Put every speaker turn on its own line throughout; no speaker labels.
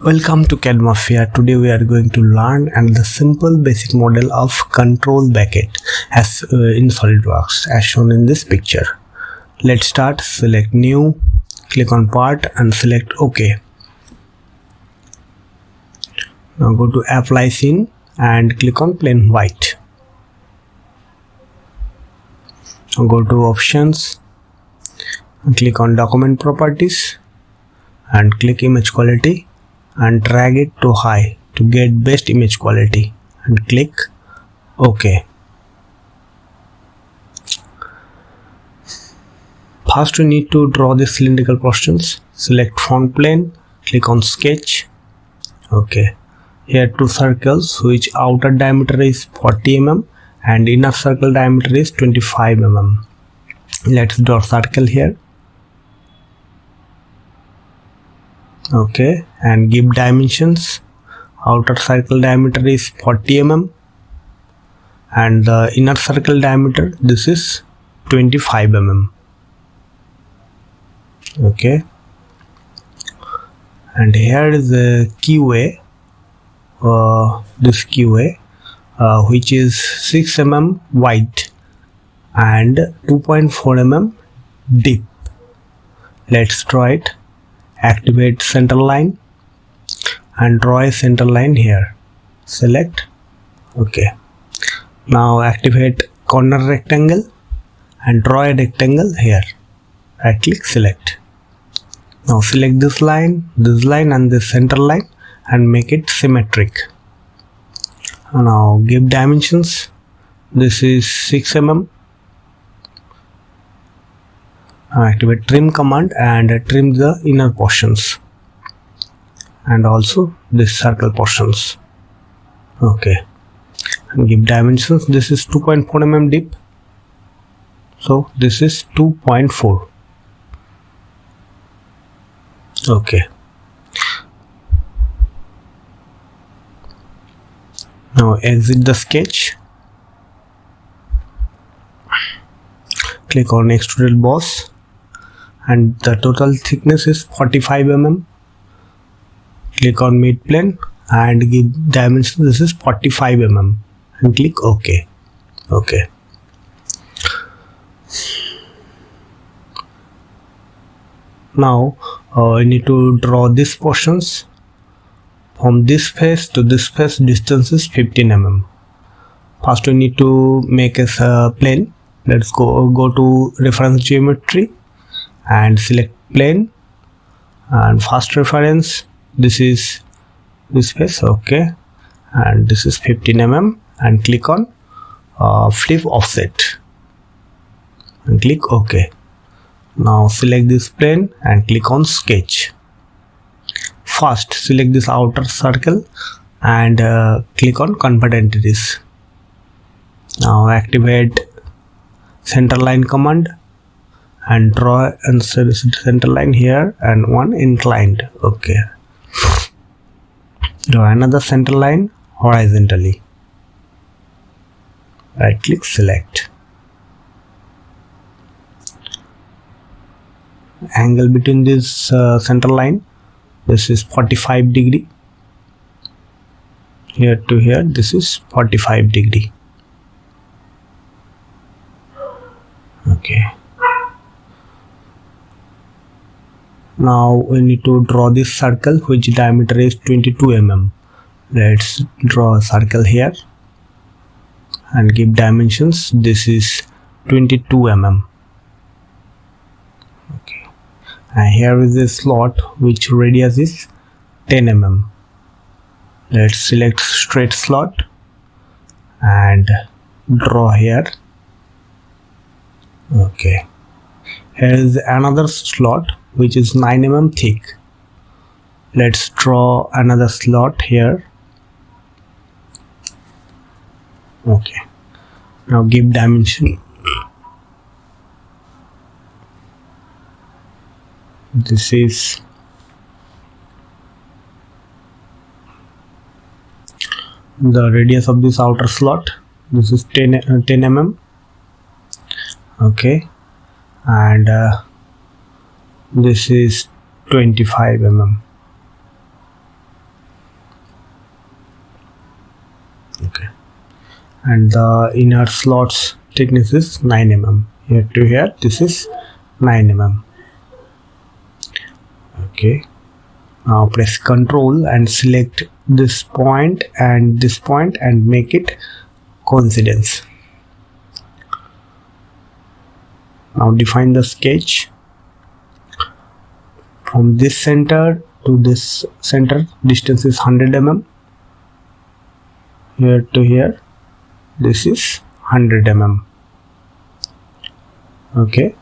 Welcome to CAD MAFIA. Today we are going to learn and the simple basic model of control bucket as in SolidWorks as shown in this picture. Let's start. Select new, click on part and select OK. Now go to apply scene and click on plain white. Now go to options and click on document properties and click image quality and drag it to high to get best image quality and click OK. First we need to draw the cylindrical portions. Select front plane, click on sketch. Okay. Here two circles which outer diameter is 40 mm and inner circle diameter is 25 mm. Let's draw circle here. Okay, and give dimensions. Outer circle diameter is 40 mm and the inner circle diameter, this is 25 mm. Okay, and here is the keyway, this keyway which is 6 mm wide and 2.4 mm deep. Let's draw it. Activate center line and draw a center line here. Select OK. Now activate corner rectangle and draw a rectangle here. Right click, select. Now select this line and this center line and make it symmetric. Now give dimensions. This is 6 mm. Activate trim command and trim the inner portions and also this circle portions. Okay, and give dimensions. This is 2.4 mm deep, so this is 2.4. Okay, now exit the sketch, click on Extruded Boss and the total thickness is 45 mm. Click on mid plane and give dimensions. This is 45 mm and click OK. Okay. Now we need to draw these portions. From this face to this face distance is 15 mm. First we need to make a plane. Let's go to reference geometry and select plane and first reference, this is this face. Okay, and this is 15 mm and click on flip offset and click OK. Now select this plane and click on sketch. First select this outer circle and click on convert entities. Now activate center line command and draw and center line here and one inclined. Okay, draw another center line horizontally. Right click, select. Angle between this center line, this is 45 degree. Here to here, this is 45 degree. Okay. Now we need to draw this circle which diameter is 22 mm. Let's draw a circle here and give dimensions. This is 22 mm. Okay, and here is a slot which radius is 10 mm. Let's select straight slot and draw here. Okay, here is another slot which is 9 mm thick. Let's draw another slot here. Okay, now give dimension. This is the radius of this outer slot. This is 10 mm. Okay, and this is 25 mm. and the inner slots thickness is 9 mm. Here to here, this is 9 mm. Okay, now press Ctrl and select this point and make it coincidence. Now define the sketch. From this center to this center distance is 100 mm. Here to here, this is 100 mm. Okay,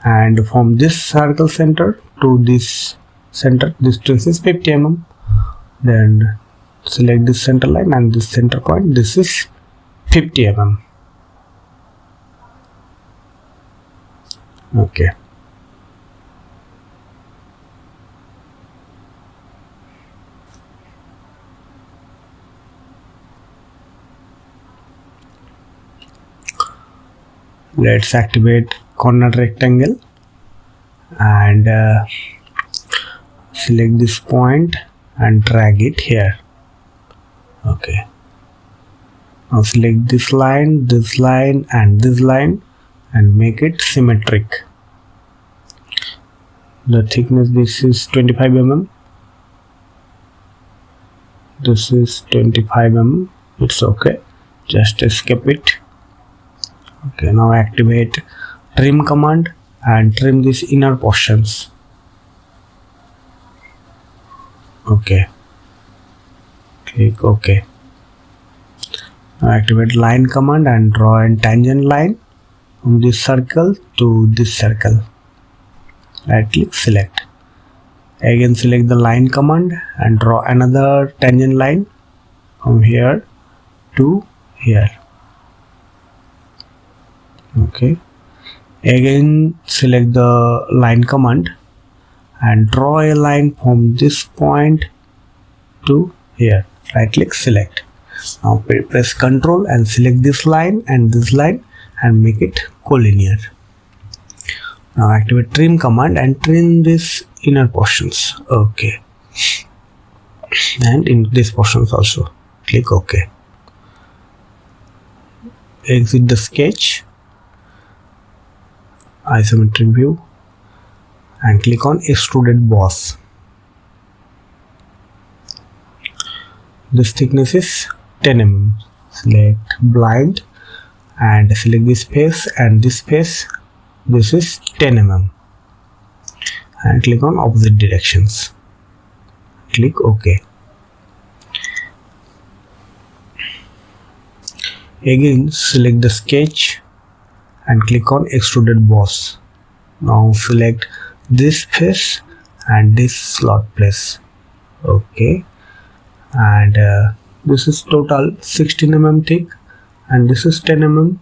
and from this circle center to this center distance is 50 mm. Then select this center line and this center point, this is 50 mm. Okay, let's activate corner rectangle and select this point and drag it here. Okay, now select this line and this line and make it symmetric. The thickness, this is 25 mm. This is 25 mm. It's okay, just escape it. Okay, now activate trim command and trim these inner portions. Okay, click OK. Now activate line command and draw a tangent line from this circle to this circle. Right click, select. Again select the line command and draw another tangent line from here to here. Okay, again select the line command and draw a line from this point to here. Right click, select. Now press Ctrl and select this line and make it collinear. Now activate trim command and trim these inner portions. Okay, and in these portions also. Click OK. Exit the sketch, isometric view, and click on Extruded Boss. This thickness is 10 mm. Select blind and select this face and this face. This is 10 mm. And click on opposite directions. Click OK. Again select the sketch and click on Extruded Boss. Now select this face and this slot place. Okay, and this is total 16 mm thick, and this is 10 mm.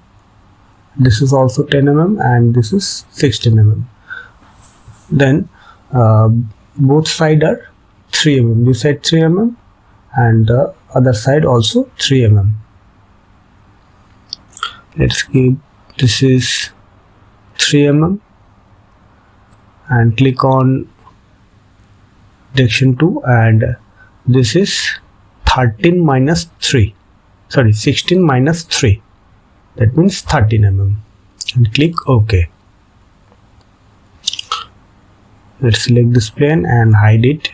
This is also 10 mm and this is 16 mm. Then both sides are 3 mm. This side 3 mm and the other side also 3 mm. Let's keep this is 3 mm and click on direction 2, and this is 16 minus 3, that means 13 mm, and click OK. Let's select this plane and hide it.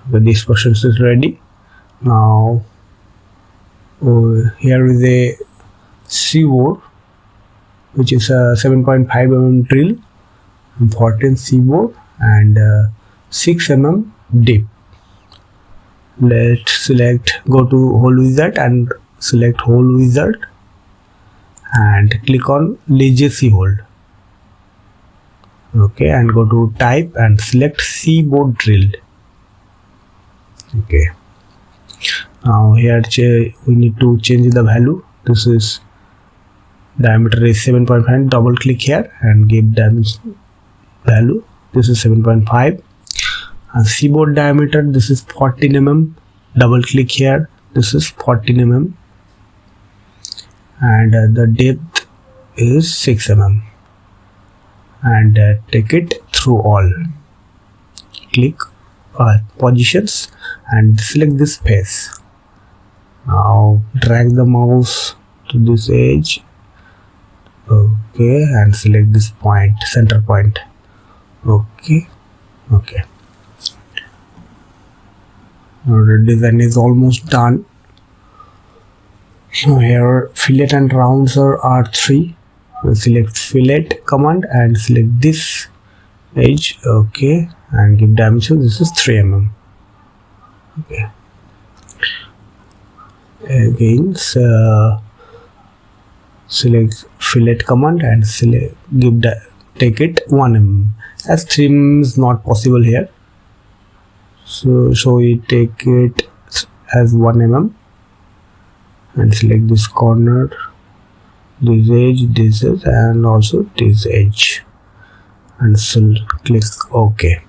Okay, this portion is ready. Now here is a C-bore, which is a 7.5 mm drill, 14 C-bore and 6 mm dip. Let's select, go to hole wizard and select hole wizard and click on legacy hole. Okay, and go to type and select C-bore drilled. Okay, now here we need to change the value. This is diameter is 7.5. double click here and give dimension value. This is 7.5. and C-bore diameter, this is 14 mm. Double click here, this is 14 mm, and the depth is 6 mm, and take it through all. Click positions and select this face Now drag the mouse to this edge. Okay, and select this point, center point. Okay. Now the design is almost done. Now here fillet and rounds are R3. We'll select fillet command and select this edge. Okay, and give dimension. This is 3 mm. Okay. Again, select fillet command and select take it 1 mm. As 3 mm is not possible here, so we take it as 1 mm and select this corner, this edge, this edge, and also this edge, and click OK.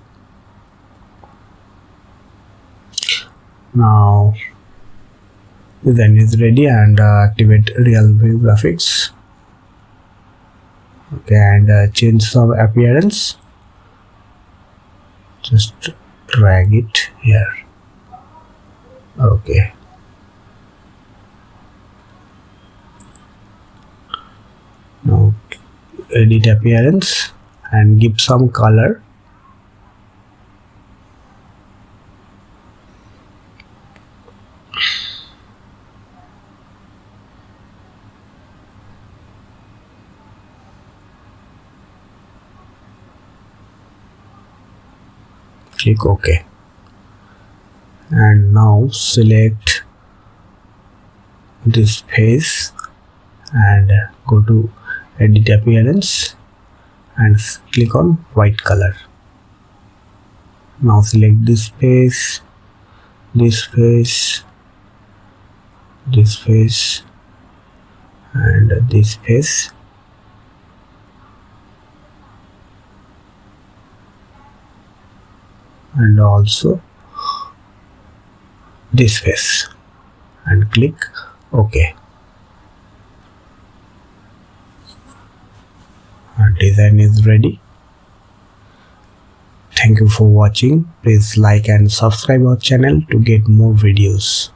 Now design is ready, and activate real view graphics. Okay, and change some appearance. Just drag it here. Okay. Now edit appearance and give some color. Click OK, and now select this face and go to edit appearance and click on white color. Now select this face, this face, this face, and this face. And also this face, and click OK. Our design is ready. Thank you for watching. Please like and subscribe our channel to get more videos.